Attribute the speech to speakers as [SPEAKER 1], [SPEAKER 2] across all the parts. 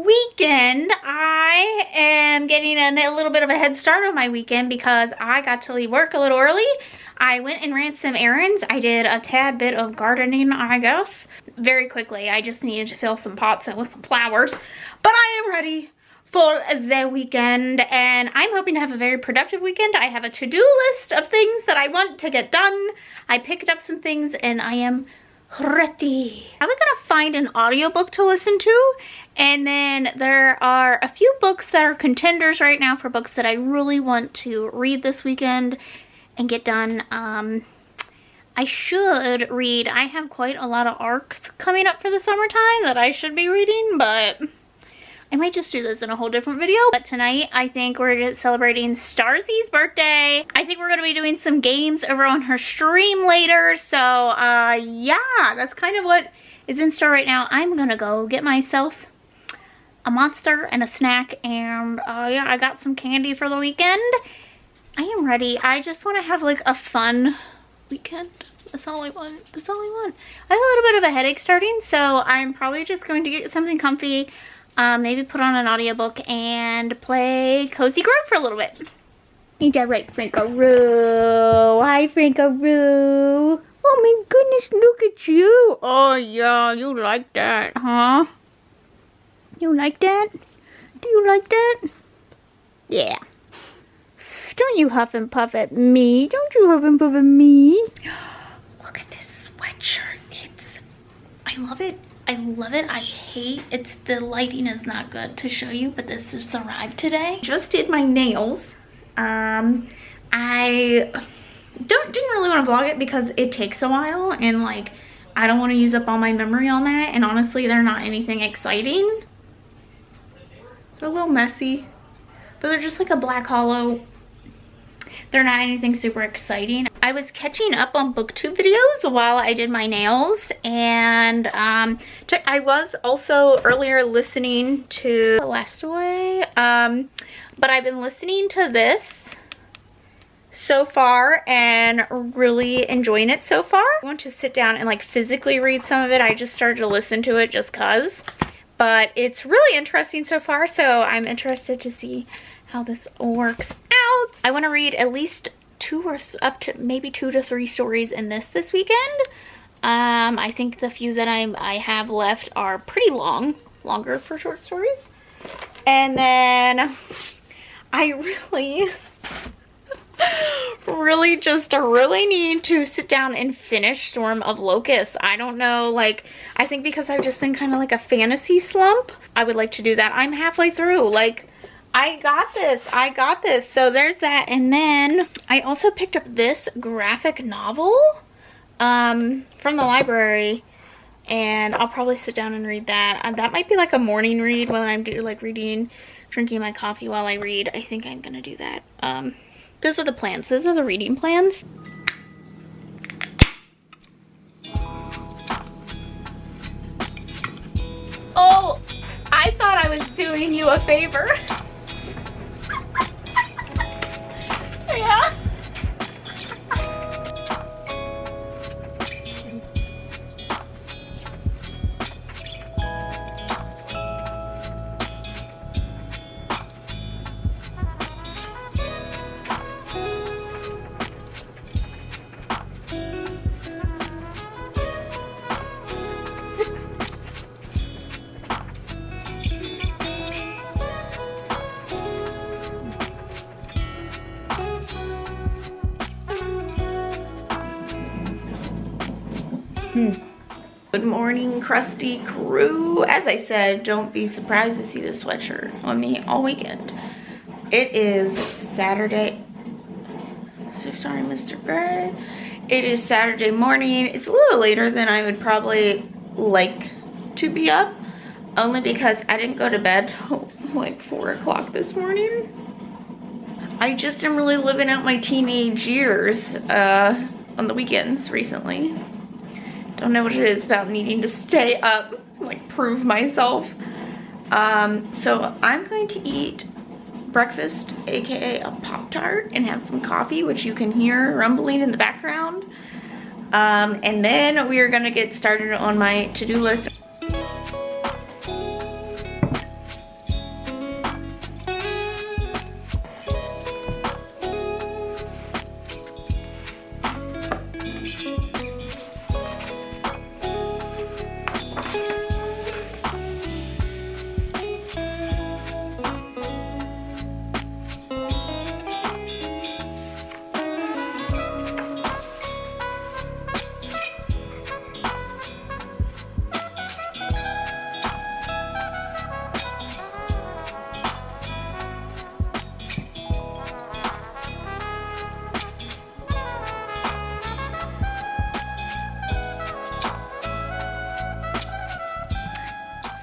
[SPEAKER 1] weekend, I am getting a little bit of a head start on my weekend because I got to leave work a little early. I went and ran some errands. I did a tad bit of gardening, I guess. Very quickly, I just needed to fill some pots with some flowers. But I am ready for the weekend, and I'm hoping to have a very productive weekend. I have a to-do list of things that I want to get done. I picked up some things and I am ready. I'm gonna find an audiobook to listen to, and then there are a few books that are contenders right now for books that I really want to read this weekend and get done. I should read, I have quite a lot of arcs coming up for the summertime that I should be reading, but I might just do this in a whole different video. But tonight, I think we're just celebrating Starzy's birthday. I think we're going to be doing some games over on her stream later. So, yeah, that's kind of what is in store right now. I'm going to go get myself a monster and a snack. And, yeah, I got some candy for the weekend. I am ready. I just want to have, like, a fun weekend. That's all I want. That's all I want. I have a little bit of a headache starting, so I'm probably just going to get something comfy. Maybe put on an audiobook and play Cozy Grove for a little bit. Ain't that right, Frankaroo? Hi, Frankaroo. Oh my goodness, look at you. Oh yeah, you like that, huh? You like that? Do you like that? Yeah. Don't you huff and puff at me. Don't you huff and puff at me. Look at this sweatshirt. I love it. I love it. I hate it's the lighting is not good to show you, but this just arrived today. Just did my nails. I didn't really want to vlog it because it takes a while, and like I don't want to use up all my memory on that, and honestly they're not anything exciting. They're a little messy, but they're just like a black hollow. They're not anything super exciting. I was catching up on booktube videos while I did my nails, and I was also earlier listening to Last Away, but I've been listening to this so far and really enjoying it so far. I want to sit down and like physically read some of it. I just started to listen to it just cause, but it's really interesting so far, so I'm interested to see how this works out. I want to read at least up to maybe 2 to 3 stories in this weekend. I think the few that I have left are pretty longer for short stories. And then I really need to sit down and finish Storm of Locusts. I don't know, like, I think because I've just been kind of like a fantasy slump, I would like to do that. I'm halfway through, like, I got this. So there's that. And then I also picked up this graphic novel from the library, and I'll probably sit down and read that. That might be like a morning read when I'm drinking my coffee while I read. I think I'm gonna do that. Those are the plans. Those are the reading plans. Oh, I thought I was doing you a favor. Yeah. Good morning, crusty crew. As I said, don't be surprised to see this sweatshirt on me all weekend. It is Saturday. So sorry, Mr. Gray. It is Saturday morning. It's a little later than I would probably like to be up, only because I didn't go to bed till like 4 o'clock this morning. I just am really living out my teenage years on the weekends recently. Don't know what it is about needing to stay up, like prove myself. So I'm going to eat breakfast, aka a Pop-Tart, and have some coffee, which you can hear rumbling in the background. And then we are gonna get started on my to-do list.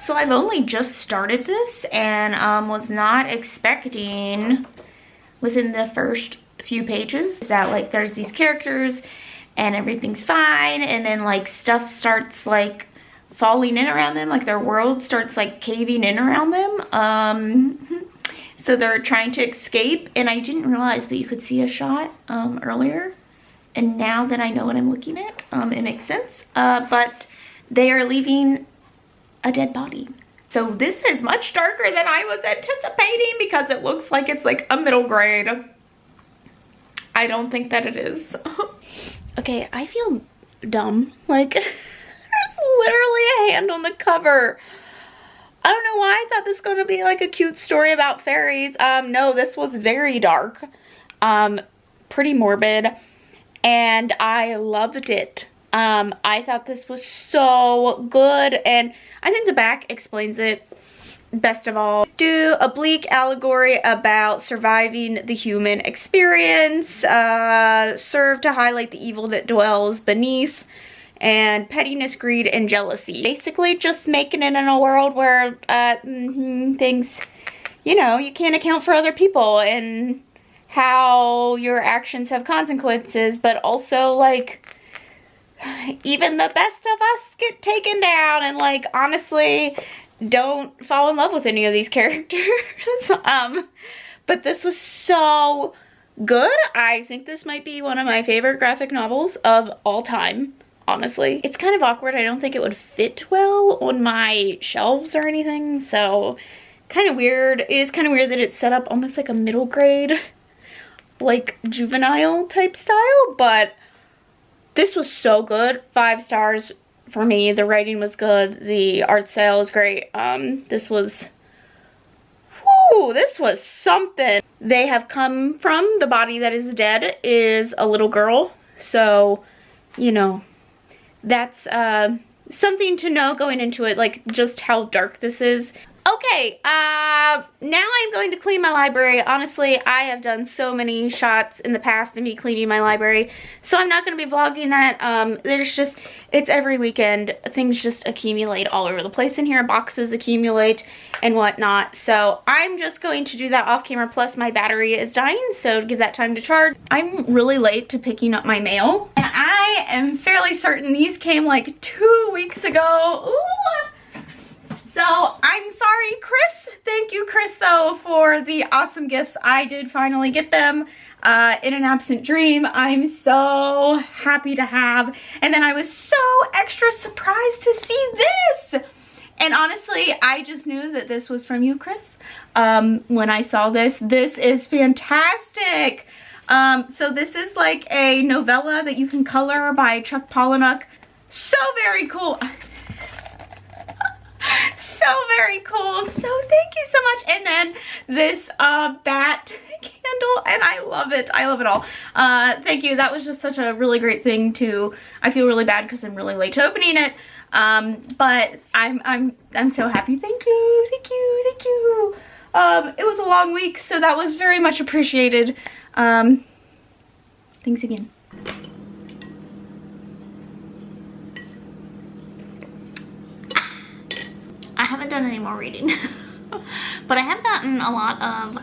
[SPEAKER 1] So I've only just started this and was not expecting within the first few pages that like there's these characters and everything's fine, and then like stuff starts like falling in around them, like their world starts like caving in around them. So they're trying to escape, and I didn't realize, but you could see a shot earlier, and now that I know what I'm looking at, it makes sense. But they are leaving a dead body. So this is much darker than I was anticipating because it looks like it's like a middle grade. I don't think that it is. Okay, I feel dumb. Like, there's literally a hand on the cover. I don't know why I thought this was going to be like a cute story about fairies. No, this was very dark. Pretty morbid. And I loved it. I thought this was so good, and I think the back explains it best of all. Do a bleak allegory about surviving the human experience, serve to highlight the evil that dwells beneath, and pettiness, greed, and jealousy. Basically just making it in a world where things, you know, you can't account for other people and how your actions have consequences, but also like even the best of us get taken down, and like honestly don't fall in love with any of these characters. But this was so good. I think this might be one of my favorite graphic novels of all time, honestly. It's kind of awkward. I don't think it would fit well on my shelves or anything, so kind of weird. It is kind of weird that it's set up almost like a middle grade, like juvenile type style, but this was so good. 5 stars for me. The writing was good. The art style was great. This was something. They have come from, the body that is dead is a little girl. So, you know, that's something to know going into it, like just how dark this is. Okay, now I'm going to clean my library. Honestly, I have done so many shots in the past of me cleaning my library, so I'm not going to be vlogging that. It's every weekend. Things just accumulate all over the place in here. Boxes accumulate and whatnot. So I'm just going to do that off camera, plus my battery is dying, so give that time to charge. I'm really late to picking up my mail, and I am fairly certain these came like 2 weeks ago. Ooh. So I'm sorry, Chris. Thank you, Chris, though, for the awesome gifts. I did finally get them in an absent dream. I'm so happy to have. And then I was so extra surprised to see this. And honestly, I just knew that this was from you, Chris. When I saw this, this is fantastic. So this is like a novella that you can color by Chuck Palahniuk. So very cool. So very cool. So thank you so much. And then this bat candle, and I love it. I love it all. Thank you. That was just such a really great thing to, I feel really bad because I'm really late to opening it. But I'm so happy. Thank you. Thank you. Thank you. It was a long week, so that was very much appreciated. Thanks again. I haven't done any more reading, but I have gotten a lot of,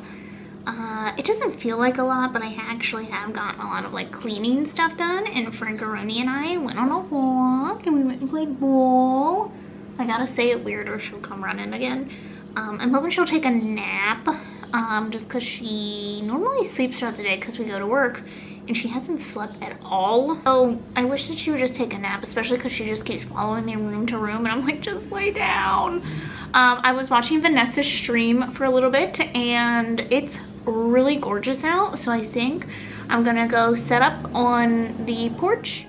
[SPEAKER 1] it doesn't feel like a lot, but I actually have gotten a lot of like cleaning stuff done, and Frankaroni and I went on a walk, and we went and played ball. I gotta say it weird or she'll come running again. I'm hoping she'll take a nap, just cause she normally sleeps throughout the day cause we go to work, and she hasn't slept at all. So I wish that she would just take a nap, especially because she just keeps following me room to room, and I'm like, just lay down. I was watching Vanessa's stream for a little bit, and it's really gorgeous out, so I think I'm gonna go set up on the porch.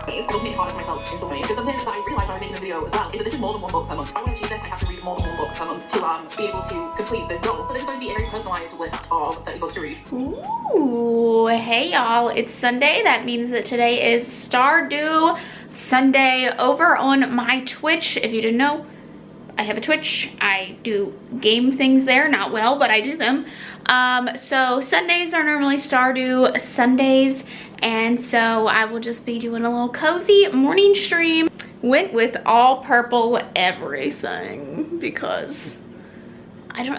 [SPEAKER 2] It also made it harder for myself in some way, because something that I realised when I was making the video as well is that this is more than 1 book per month. If I want to achieve this, I have to read more than 1 book per month to be able to complete this goal. So this is going to be a very personalized list of 30 books to read.
[SPEAKER 1] Ooh, hey y'all, it's Sunday. That means that today is Stardew Sunday over on my Twitch. If you didn't know, I have a Twitch. I do game things there, not well, but I do them. So Sundays are normally Stardew Sundays, and so I will just be doing a little cozy morning stream. Went with all purple everything because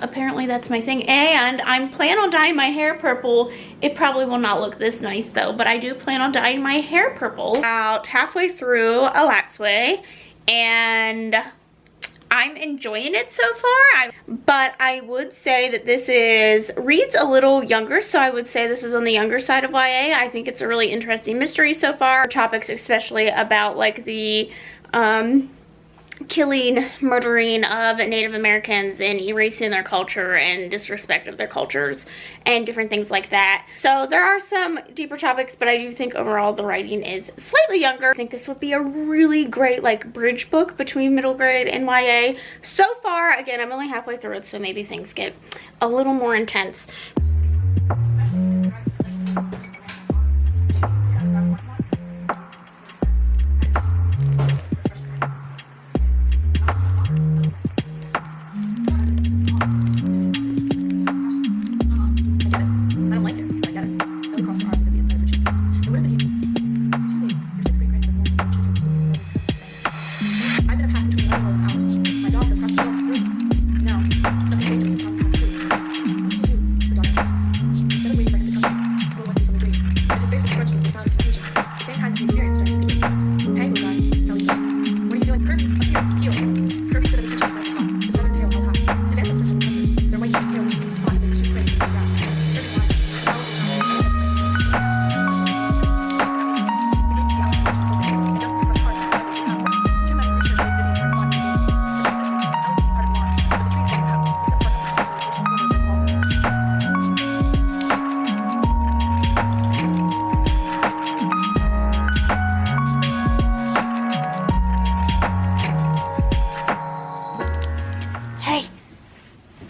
[SPEAKER 1] apparently that's my thing, and I'm planning on dyeing my hair purple. It probably will not look this nice though, but I do plan on dyeing my hair purple. About halfway through Alatsway, and I'm enjoying it so far. But I would say that this reads a little younger, so I would say this is on the younger side of YA. I think it's a really interesting mystery so far. Topics especially about like the killing, murdering of Native Americans and erasing their culture and disrespect of their cultures and different things like that. So there are some deeper topics, but I do think overall the writing is slightly younger. I think this would be a really great like bridge book between middle grade and YA. So far, again, I'm only halfway through it, so maybe things get a little more intense.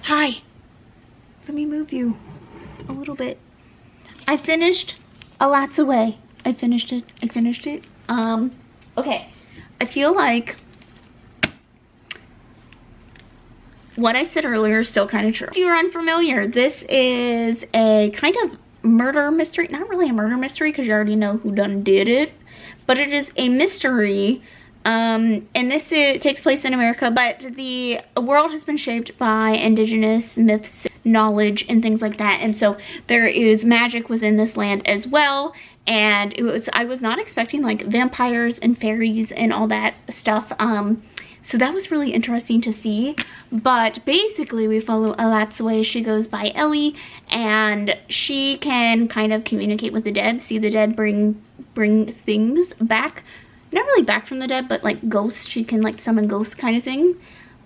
[SPEAKER 1] Hi, let me move you a little bit. I finished Alatsway. I finished it. Okay, I feel like what I said earlier is still kind of true. If you're unfamiliar, this is a kind of murder mystery. Not really a murder mystery because you already know who done did it, but it is a mystery. And it takes place in America, but the world has been shaped by indigenous myths, knowledge, and things like that. And so there is magic within this land as well. And I was not expecting like vampires and fairies and all that stuff. So that was really interesting to see. But basically we follow Alatsway. She goes by Ellie, and she can kind of communicate with the dead, see the dead, bring things back. Not really back from the dead, but like ghosts. She can like summon ghosts kind of thing.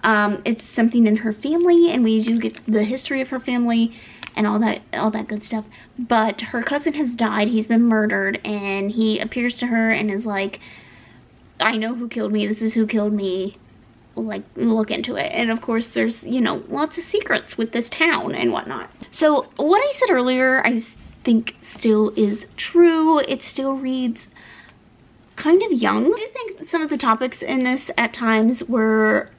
[SPEAKER 1] It's something in her family, and we do get the history of her family and all that good stuff. But her cousin has died. He's been murdered, and he appears to her and is like, I know who killed me. This is who killed me. Like, look into it. And of course there's, you know, lots of secrets with this town and whatnot. So what I said earlier I think still is true. It still reads kind of young. I do think some of the topics in this at times were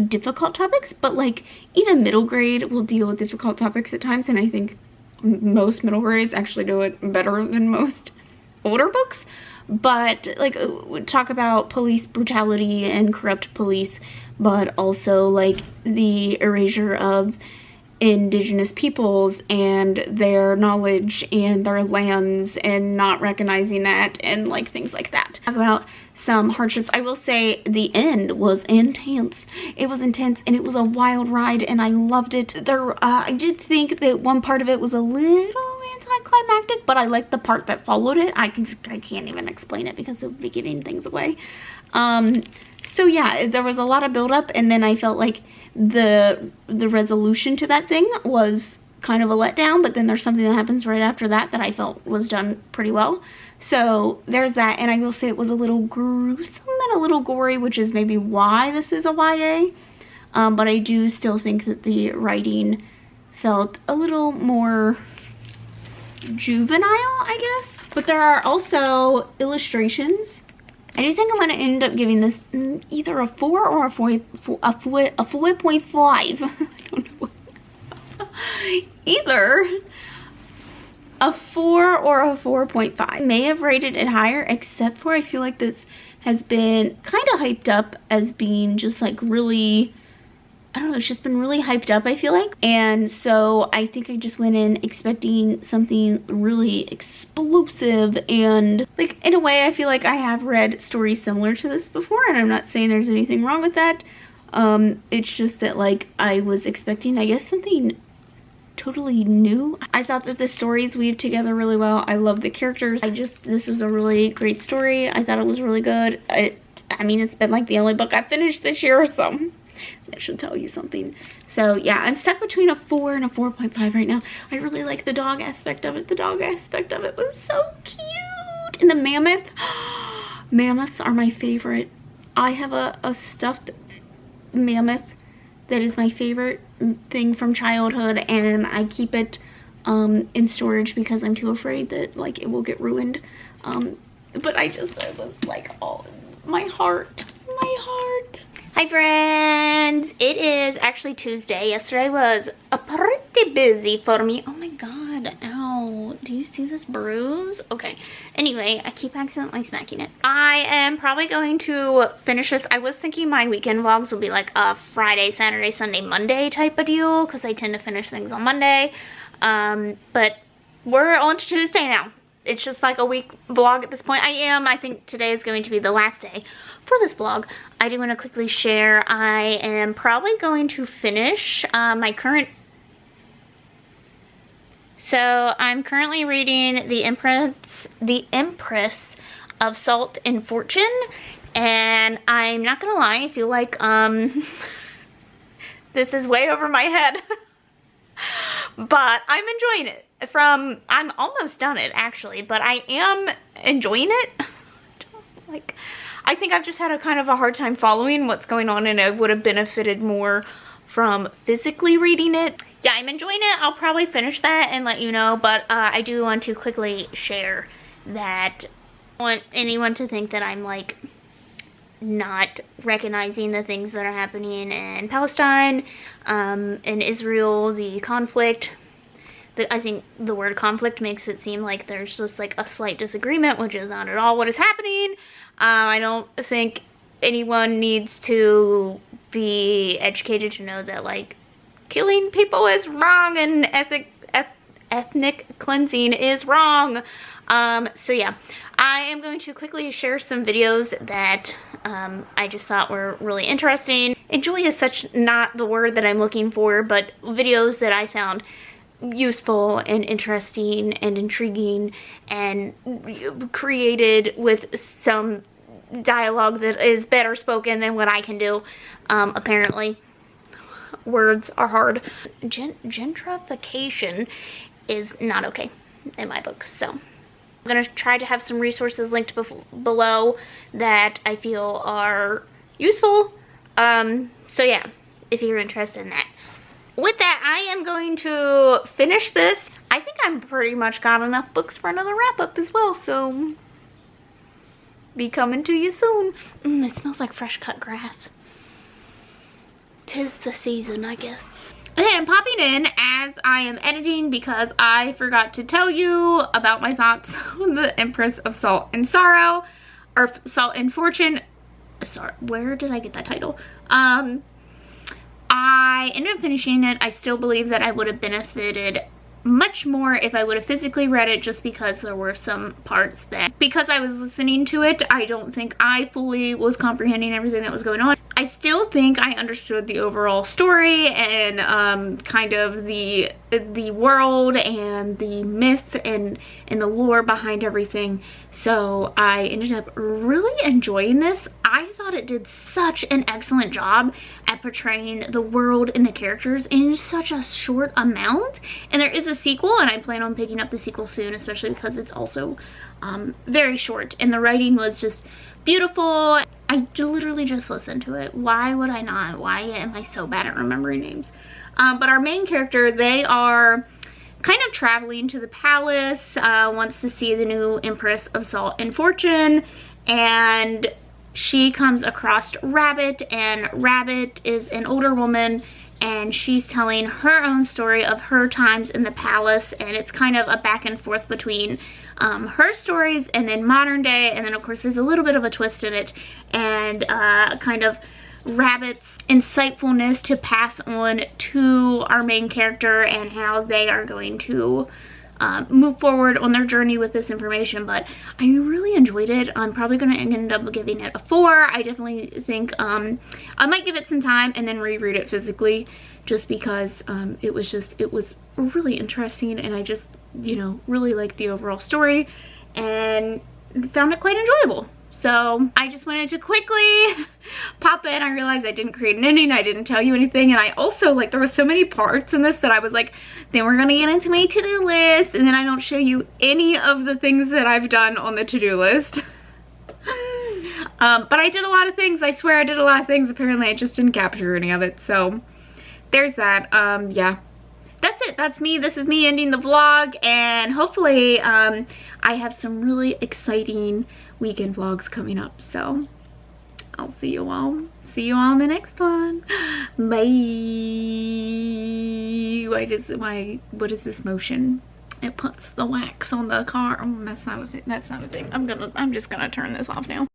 [SPEAKER 1] difficult topics, but like even middle grade will deal with difficult topics at times, and I think most middle grades actually do it better than most older books. But like talk about police brutality and corrupt police, but also like the erasure of indigenous peoples and their knowledge and their lands and not recognizing that and like things like that. Talk about some hardships. I will say the end was intense. It was intense and it was a wild ride and I loved it. I did think that one part of it was a little anticlimactic, but I liked the part that followed it. I can't even explain it because it would be giving things away. So yeah, there was a lot of build up, and then I felt like the resolution to that thing was kind of a letdown, but then there's something that happens right after that that I felt was done pretty well. So there's that, and I will say it was a little gruesome and a little gory, which is maybe why this is a YA. But I do still think that the writing felt a little more juvenile, I guess. But there are also illustrations. I do think I'm going to end up giving this either a 4 or a 4.5. I don't know. Either a 4 or a 4.5. I may have rated it higher, except for I feel like this has been kind of hyped up as being just like really, I don't know, it's just been really hyped up, I feel like. And so I think I just went in expecting something really explosive, and like in a way I feel like I have read stories similar to this before, and I'm not saying there's anything wrong with that. It's just that like I was expecting, I guess, something totally new. I thought that the stories weave together really well. I love the characters. This was a really great story. I thought it was really good. I mean, it's been like the only book I finished this year, so that should tell you something. So yeah, I'm stuck between a 4 and a 4.5 right now. I really like the dog aspect of it. The dog aspect of it was so cute. And the mammoth. Mammoths are my favorite. I have a stuffed mammoth that is my favorite thing from childhood, and I keep it in storage because I'm too afraid that like it will get ruined. But it was like all in my heart. Hi friends, it is actually Tuesday. Yesterday was pretty busy for me. Oh my god, ow. Do you see this bruise? Okay, anyway, I keep accidentally smacking it. I am probably going to finish this. I was thinking my weekend vlogs would be like a Friday, Saturday, Sunday, Monday type of deal, because I tend to finish things on Monday. But we're on to Tuesday now. It's just like a week vlog at this point. I think today is going to be the last day for this vlog. I do want to quickly share, I am probably going to finish my current... So I'm currently reading The Empress of Salt and Fortune, and I'm not gonna lie, I feel like this is way over my head. But I'm enjoying it. I'm almost done it actually, but I am enjoying it. Like, I think I've just had a kind of a hard time following what's going on, and I would have benefited more from physically reading it. Yeah, I'm enjoying it. I'll probably finish that and let you know, but I do want to quickly share that I don't want anyone to think that I'm like not recognizing the things that are happening in Palestine, in Israel, the conflict. I think the word conflict makes it seem like there's just like a slight disagreement, which is not at all what is happening. I don't think anyone needs to be educated to know that like killing people is wrong and ethnic cleansing is wrong. So yeah, I am going to quickly share some videos that I just thought were really interesting. Enjoy is such not the word that I'm looking for, but videos that I found useful and interesting and intriguing and created with some dialogue that is better spoken than what I can do. Apparently words are hard. Gentrification is not okay in my book, so I'm gonna try to have some resources linked below that I feel are useful. So yeah, if you're interested in that. With that, I am going to finish this. I think I'm pretty much got enough books for another wrap-up as well, so be coming to you soon. It smells like fresh cut grass. 'Tis the season, I guess. Okay, I'm popping in as I am editing because I forgot to tell you about my thoughts on The Empress of Salt and Sorrow, or Salt and Fortune. Sorry, where did I get that title? I ended up finishing it. I still believe that I would have benefited much more if I would have physically read it, just because there were some parts that, because I was listening to it, I don't think I fully was comprehending everything that was going on. I still think I understood the overall story and kind of the world and the myth and the lore behind everything. So I ended up really enjoying this. I thought it did such an excellent job at portraying the world and the characters in such a short amount. And there is a sequel, and I plan on picking up the sequel soon, especially because it's also very short. And the writing was just beautiful. I literally just listened to it. Why would I not? Why am I so bad at remembering names? But our main character, they are kind of traveling to the palace, wants to see the new Empress of Salt and Fortune, and she comes across Rabbit, and Rabbit is an older woman, and she's telling her own story of her times in the palace, and it's kind of a back and forth between her stories and then modern day, and then of course there's a little bit of a twist in it, and kind of Rabbit's insightfulness to pass on to our main character and how they are going to move forward on their journey with this information. But I really enjoyed it. I'm probably going to end up giving it a 4. I definitely think I might give it some time and then reread it physically, just because it was really interesting, and I just, you know, really liked the overall story and found it quite enjoyable. So I just wanted to quickly pop in. I realized I didn't create an ending, I didn't tell you anything, and I also, like, there were so many parts in this that I was like, then we're gonna get into my to-do list, and then I don't show you any of the things that I've done on the to-do list. But I did a lot of things. I swear I did a lot of things. Apparently I just didn't capture any of it, so there's that. Yeah, that's it. That's me. This is me ending the vlog, and hopefully I have some really exciting weekend vlogs coming up, so I'll see you all in the next one. Bye. What is this motion? It puts the wax on the car. Oh, that's not a thing. I'm just gonna turn this off now.